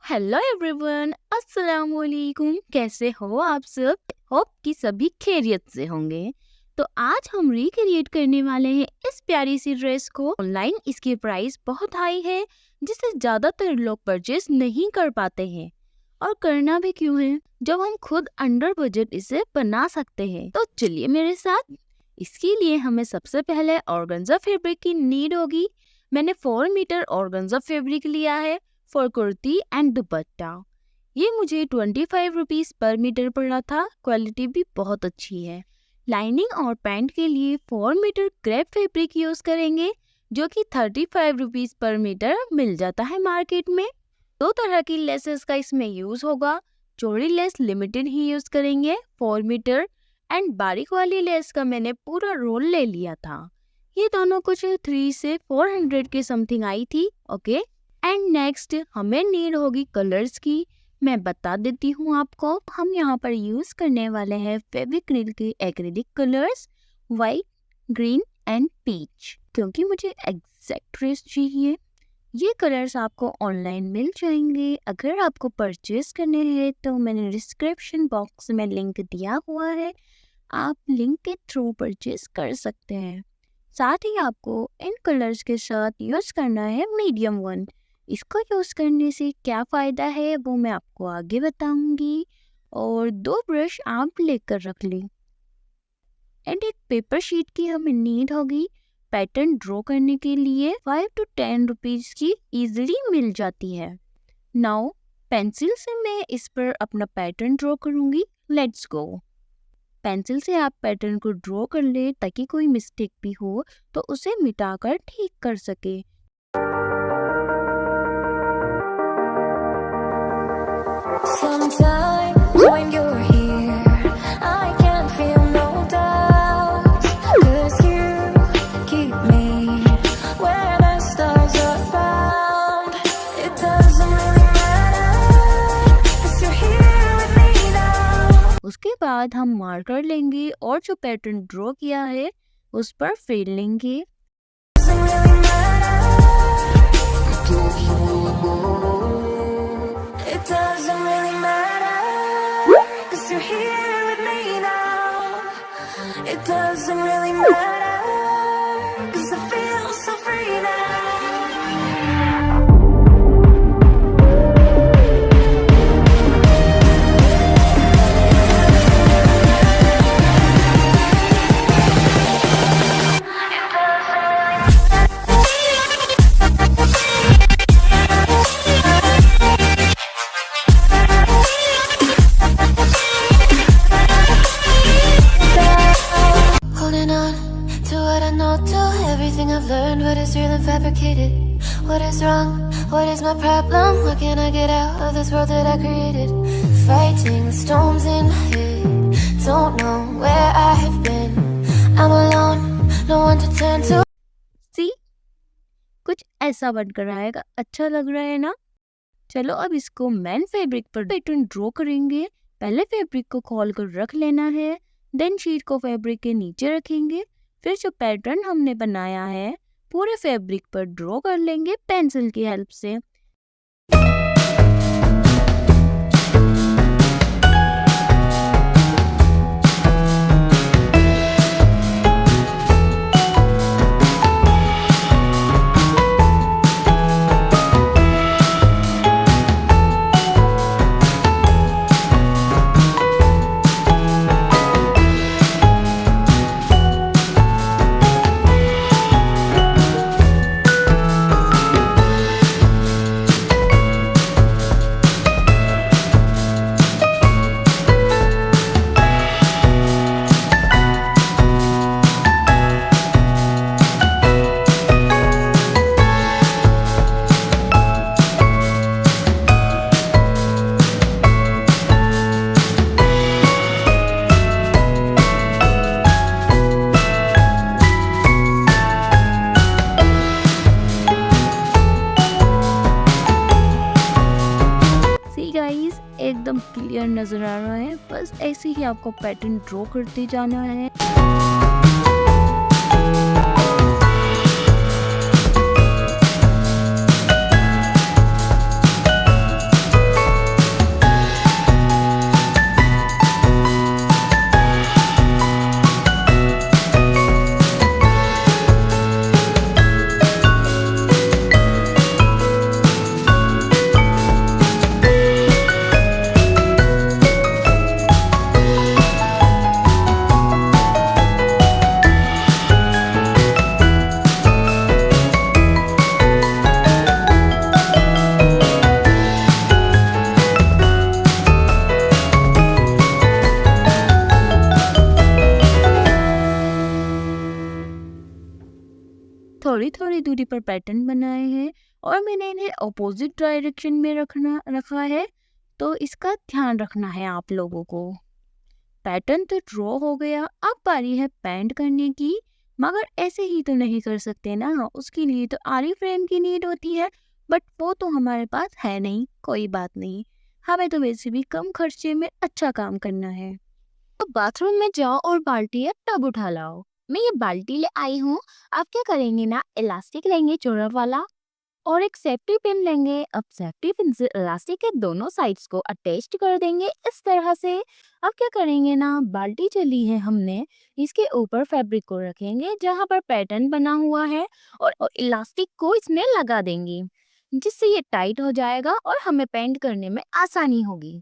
Hello everyone, अस्सलाम वालेकुम। कैसे हो आप सब? होप कि सभी खैरियत से होंगे। तो आज हम रिक्रिएट करने वाले हैं इस प्यारी सी ड्रेस को। ऑनलाइन इसकी प्राइस बहुत हाई है, जिसे ज्यादातर लोग परचेज नहीं कर पाते हैं। और करना भी क्यों है जब हम खुद अंडर बजट इसे बना सकते हैं। तो चलिए मेरे साथ। इसके लिए हमें सबसे पहले ऑर्गेन्जा फैब्रिक की नीड होगी। मैंने 4 मीटर ऑर्गेन्जा फैब्रिक लिया है फॉर कुर्ती एंड दुपट्टा। ये मुझे 25 रुपीज पर मीटर पड़ा था। क्वालिटी भी बहुत अच्छी है। लाइनिंग और पैंट के लिए 4 मीटर क्रेप फैब्रिक यूज करेंगे, जो कि 35 रुपीज पर मीटर मिल जाता है मार्केट में। 2 तरह की लेसेस का इसमें यूज होगा। चौड़ी लेस लिमिटेड ही यूज करेंगे 4 मीटर, एंड बारीक वाली लेस का मैंने पूरा रोल ले लिया था। ये दोनों कुछ 3 से 400 के समथिंग आई थी। ओके, एंड नेक्स्ट हमें नीड होगी कलर्स की। मैं बता देती हूँ आपको। हम यहाँ पर यूज करने वाले हैं फेविक्रिल के acrylic colours, white, green and peach, क्योंकि मुझे एग्जैक्ट ड्रेस चाहिए। ये कलर्स आपको ऑनलाइन मिल जाएंगे। अगर आपको परचेज करने हैं तो मैंने डिस्क्रिप्शन बॉक्स में लिंक दिया हुआ है, आप लिंक के थ्रू परचेज कर सकते हैं। साथ ही आपको इन कलर्स के साथ यूज करना है मीडियम 1। इसको यूज करने से क्या फायदा है वो मैं आपको आगे बताऊंगी। और 2 ब्रश आप लेकर रख लें, एंड एक पेपर शीट की हमें नीड होगी। पैटर्न ड्रॉ करने के लिए 5 to 10 रुपीज की इजीली मिल जाती है। नाउ पेंसिल से मैं इस पर अपना पैटर्न ड्रॉ करूंगी। Let's go. पेंसिल से आप पैटर्न को ड्रॉ कर ले, ताकि कोई मिस्टेक भी हो तो उसे मिटाकर ठीक कर सके। Sometimes when you're here, I can't feel no doubt, 'cause you keep me where the stars are bound. It doesn't really matter, 'cause you're here with me now. उसके बाद हम मार्कर लेंगे और जो पैटर्न ड्रॉ किया है उस पर फेर लेंगे। Doesn't really matter. It doesn't really matter, 'cause you're here with me now. It doesn't really matter, 'cause I feel so free now. Holding on to what I know, to everything I've learned. What is real and fabricated? What is wrong? What is my problem? What can I get out of this world that I created? Fighting the storms in my head. Don't know where I have been. I'm alone, no one to turn to. सी कुछ ऐसा बनकर आएगा। अच्छा लग रहा है ना? चलो अब इसको मैन फैब्रिक पर पैटर्न ड्रॉ करेंगे। पहले फैब्रिक को खोल कर रख लेना है, देन शीट को फैब्रिक के नीचे रखेंगे। फिर जो पैटर्न हमने बनाया है पूरे फैब्रिक पर ड्रॉ कर लेंगे पेंसिल की हेल्प से। एकदम क्लियर नजर आ रहा है। बस ऐसे ही आपको पैटर्न ड्रॉ करते जाना है। थोड़ी थोड़ी दूरी पर पैटर्न बनाए हैं और मैंने इन्हें अपोजिट डायरेक्शन में रखा है, तो इसका ध्यान रखना है आप लोगों को। पैटर्न तो ड्रॉ हो गया, अब बारी है पेंट करने की। मगर ऐसे ही तो नहीं कर सकते ना, उसके लिए तो आरी फ्रेम की नीड होती है, बट वो तो हमारे पास है नहीं। कोई बात नहीं, हमें तो वैसे भी कम खर्चे में अच्छा काम करना है। तो बाथरूम में जाओ और बाल्टी या टब उठा लाओ। मैं ये बाल्टी ले आई हूँ। आप क्या करेंगे ना, इलास्टिक लेंगे चौड़ा वाला और एक सेफ्टी पिन लेंगे। अब सेफ्टी पिन से इलास्टिक के दोनों साइड्स को अटैच कर देंगे इस तरह से। अब क्या करेंगे ना, बाल्टी चली है हमने, इसके ऊपर फैब्रिक को रखेंगे जहाँ पर पैटर्न बना हुआ है और इलास्टिक को इसमें लगा देंगे, जिससे ये टाइट हो जाएगा और हमें पेंट करने में आसानी होगी।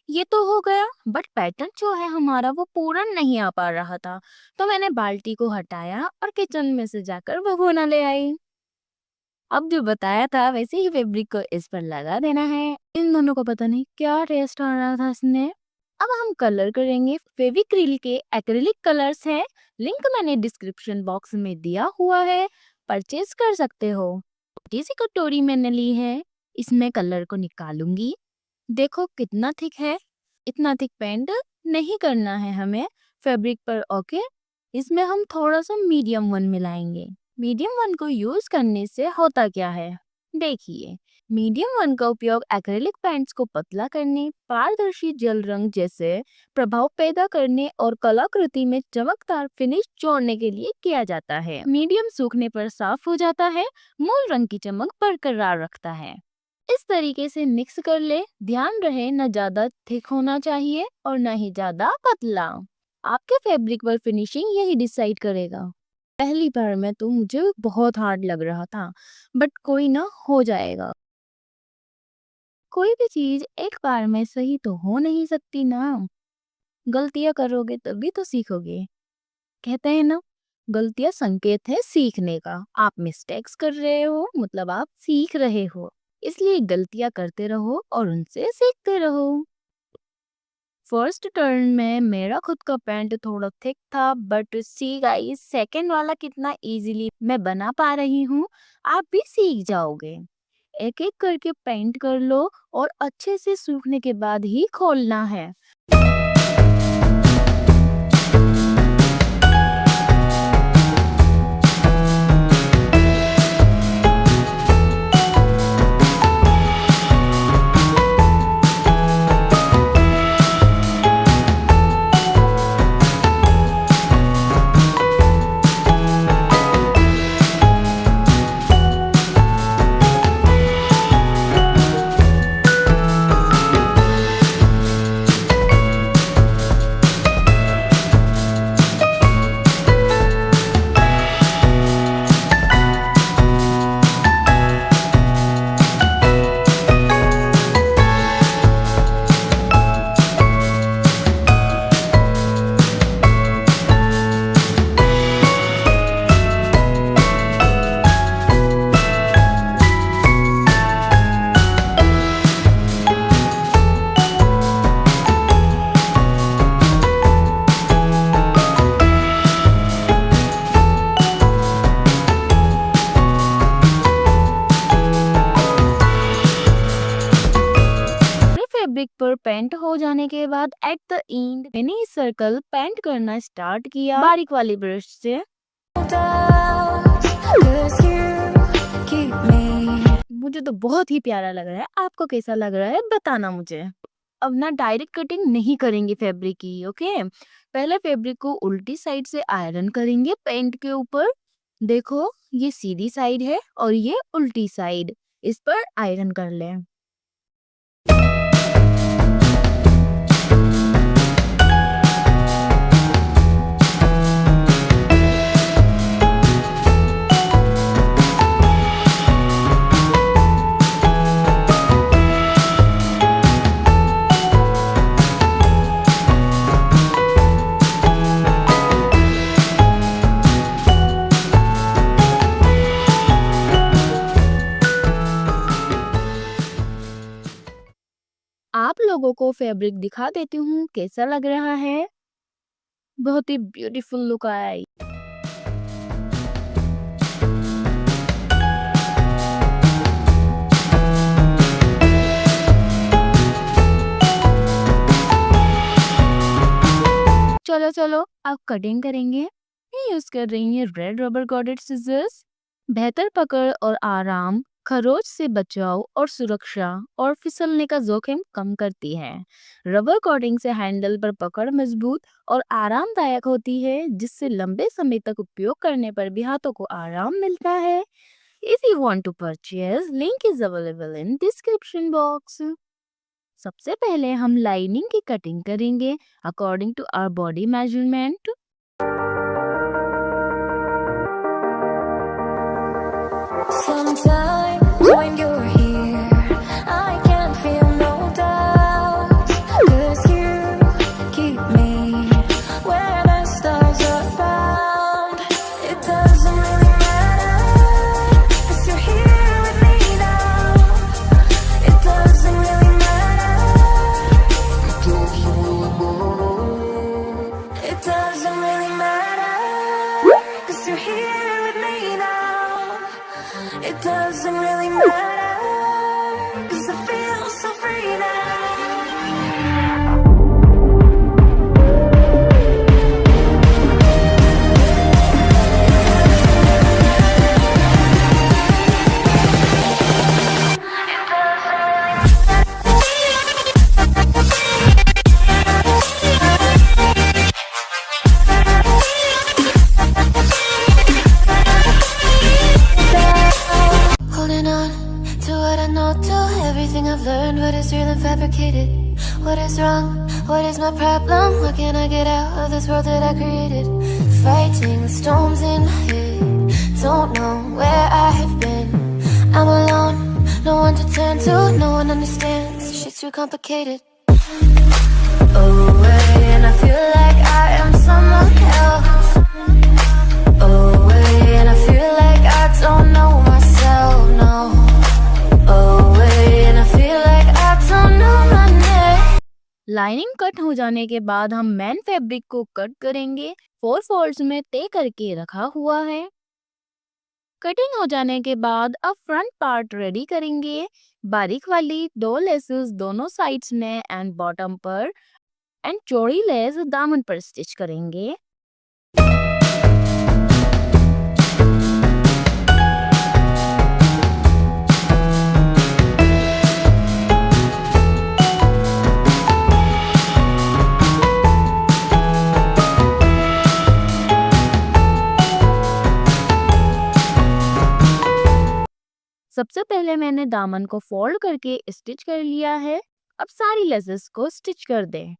ये तो हो गया, बट पैटर्न जो है हमारा वो पूरा नहीं आ पा रहा था, तो मैंने बाल्टी को हटाया और किचन में से जाकर भगोना ले आई। अब जो बताया था वैसे ही फैब्रिक को इस पर लगा देना है। इन दोनों को पता नहीं क्या टेस्ट आ रहा था इसने। अब हम कलर करेंगे। फेविक्रिल के एक्रिलिक कलर्स है, लिंक मैंने डिस्क्रिप्शन बॉक्स में दिया हुआ है, परचेज कर सकते हो। छोटी सी कटोरी मैंने ली है, इसमें कलर को निकालूंगी। देखो कितना थिक है, इतना थिक पेंट नहीं करना है हमें फैब्रिक पर। ओके, इसमें हम थोड़ा सा मीडियम वन मिलाएंगे। मीडियम वन को यूज करने से होता क्या है, देखिए। मीडियम वन का उपयोग एक्रिलिक पेंट्स को पतला करने, पारदर्शी जल रंग जैसे प्रभाव पैदा करने और कलाकृति में चमकदार फिनिश जोड़ने के लिए किया जाता है। मीडियम सूखने पर साफ हो जाता है, मूल रंग की चमक बरकरार रखता है। इस तरीके से मिक्स कर ले। ध्यान रहे न ज्यादा थिक होना चाहिए और न ही ज्यादा पतला। आपके फैब्रिक पर फिनिशिंग यही डिसाइड करेगा। पहली बार में तो मुझे बहुत हार्ड लग रहा था, बट कोई ना, हो जाएगा। कोई भी चीज एक बार में सही तो हो नहीं सकती ना, गलतियां करोगे तभी तो सीखोगे। कहते हैं ना, गलतियां संकेत है सीखने का। आप मिस्टेक्स कर रहे हो मतलब आप सीख रहे हो, इसलिए गलतियां करते रहो और उनसे सीखते रहो। फर्स्ट टर्न में मेरा खुद का पेंट थोड़ा थिक था, बट सी गाइस, सेकंड वाला कितना इजीली मैं बना पा रही हूँ। आप भी सीख जाओगे। एक एक करके पेंट कर लो और अच्छे से सूखने के बाद ही खोलना है। फैब्रिक पर पेंट हो जाने के बाद एट द एंड मैंने इस सर्कल पेंट करना स्टार्ट किया बारीक वाली ब्रश से। मुझे तो बहुत ही प्यारा लग रहा है, आपको कैसा लग रहा है बताना मुझे। अब ना डायरेक्ट कटिंग नहीं करेंगे फैब्रिक की, ओके। पहले फैब्रिक को उल्टी साइड से आयरन करेंगे पेंट के ऊपर। देखो ये सीधी साइड है और ये उल्टी साइड, इस पर आयरन कर लें। आप लोगों को फैब्रिक दिखा देती हूँ कैसा लग रहा है। बहुत ही ब्यूटीफुल लुक आया है। चलो चलो अब कटिंग करेंगे। मैं यूज कर रही हूँ रेड रबर कॉर्डेड सिजर्स। बेहतर पकड़ और आराम खरोच से बचाव और सुरक्षा और फिसलने का जोखिम कम करती है। रबर कोटिंग से हैंडल पर पकड़ मजबूत और आरामदायक होती है, जिससे लंबे समय तक उपयोग करने पर भी हाथों को आराम मिलता है। If you want to purchase, link is available in description box. सबसे पहले हम लाइनिंग की कटिंग करेंगे according to our body measurement. Sometimes when you're here, I can feel no doubt. 'Cause you keep me where the stars are bound. It doesn't really matter, 'cause you're here with me now. It doesn't really matter. It doesn't really matter, 'cause you're here with me now. It doesn't really matter, 'cause I feel so free now. Holding on to what I know, to everything I've learned. What is real and fabricated? What is wrong? What is my problem? How can I get out of this world that I created? Fighting the storms in my head. Don't know where I have been. I'm alone, no one to turn to. No one understands. Shit's too complicated. Away, and I feel like I am someone else. Away, and I feel like I don't know myself, no. Away, and I feel like I don't know my name. Lining cut हो जाने के बाद हम main fabric को cut करेंगे। 4 folds में तय करके रखा हुआ है। कटिंग हो जाने के बाद अब फ्रंट पार्ट रेडी करेंगे। बारीक वाली 2 लेसेस दोनों साइड्स में एंड बॉटम पर एंड चौड़ी लेस दामन पर स्टिच करेंगे। सबसे पहले मैंने दामन को फोल्ड करके स्टिच कर लिया है। अब सारी लेसेस को स्टिच कर दें।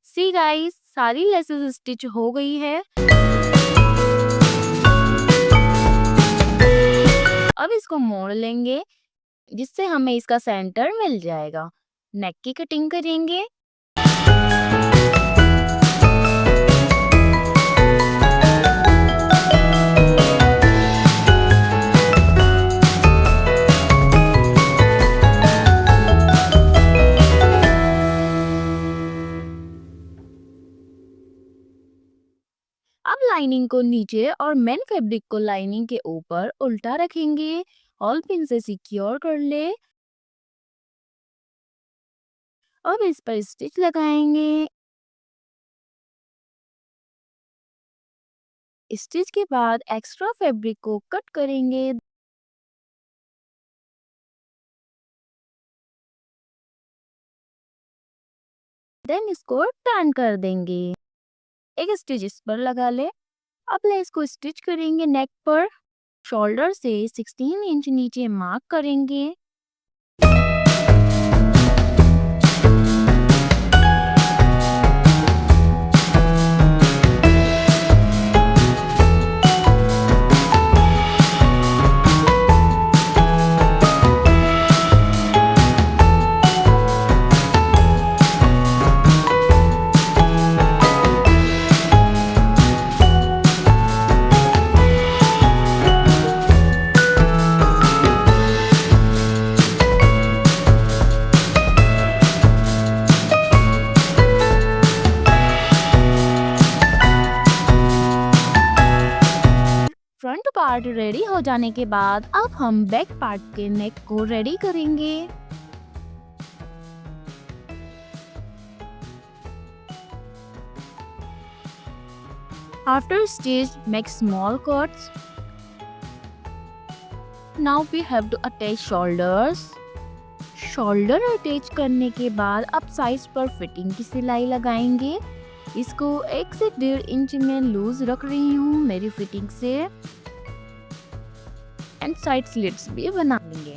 सी गाइस, सारी लेसेस स्टिच हो गई है। अब इसको मोड़ लेंगे, जिससे हमें इसका सेंटर मिल जाएगा। नेक की कटिंग करेंगे। अब लाइनिंग को नीचे और मेन फैब्रिक को लाइनिंग के ऊपर उल्टा रखेंगे। ऑल पिन से सिक्योर कर ले। अब इस पर स्टिच लगाएंगे। स्टिच के बाद एक्स्ट्रा फैब्रिक को कट करेंगे। देन इसको टर्न कर देंगे। एक स्टिच इस पर लगा ले। अब लेस को स्टिच करेंगे नेक पर। शोल्डर से 16 इंच नीचे मार्क करेंगे। फ्रंट पार्ट रेडी हो जाने के बाद अब हम बैक पार्ट के नेक को रेडी करेंगे। After stitch, make small cuts. Now we have to attach shoulders. Shoulder attach करने के बाद अब साइज पर फिटिंग की सिलाई लगाएंगे। इसको 1 से 1.5 इंच में लूज रख रही हूँ मेरी फिटिंग से। एंड साइड स्लिट्स भी बना लेंगे।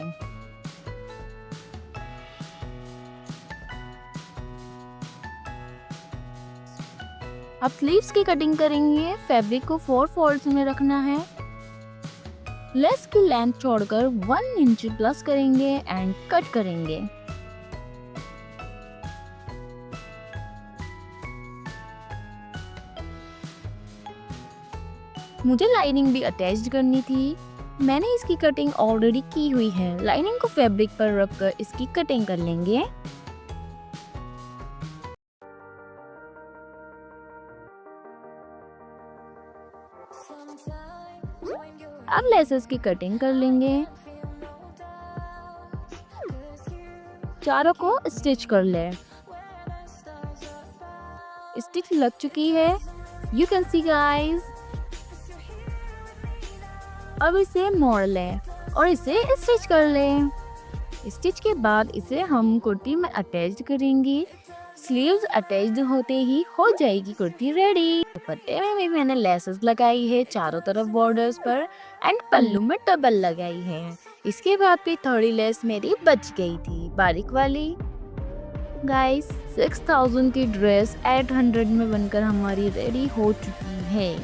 अब स्लीव्स की कटिंग करेंगे। फैब्रिक को 4 फोल्ड्स में रखना है। लेस की लेंथ छोड़कर 1 इंच प्लस करेंगे एंड कट करेंगे। मुझे लाइनिंग भी अटैच करनी थी। मैंने इसकी कटिंग ऑलरेडी की हुई है। लाइनिंग को फैब्रिक पर रखकर इसकी कटिंग कर लेंगे। अब लेसेस की कटिंग कर लेंगे। चारों को स्टिच कर ले। स्टिच लग चुकी है। You can see guys. अब इसे मोड़ ले और इसे स्टिच कर ले। स्टिच के बाद इसे हम कुर्ती में अटैच करेंगे। स्लीव्स अटैच्ड होते ही हो जाएगी कुर्ती रेडी। दुपट्टे में भी मैंने लेसेस लगाई है चारों तरफ बॉर्डर्स पर एंड पल्लू में डबल लगाई है। इसके बाद भी थोड़ी लेस मेरी बच गई थी बारीक वाली। गाइस 6000 की ड्रेस 800 में बनकर हमारी रेडी हो चुकी है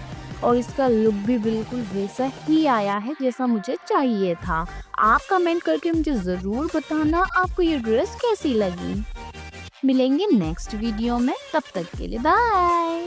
और इसका लुक भी बिल्कुल वैसा ही आया है जैसा मुझे चाहिए था। आप कमेंट करके मुझे ज़रूर बताना आपको ये ड्रेस कैसी लगी। मिलेंगे नेक्स्ट वीडियो में, तब तक के लिए बाय।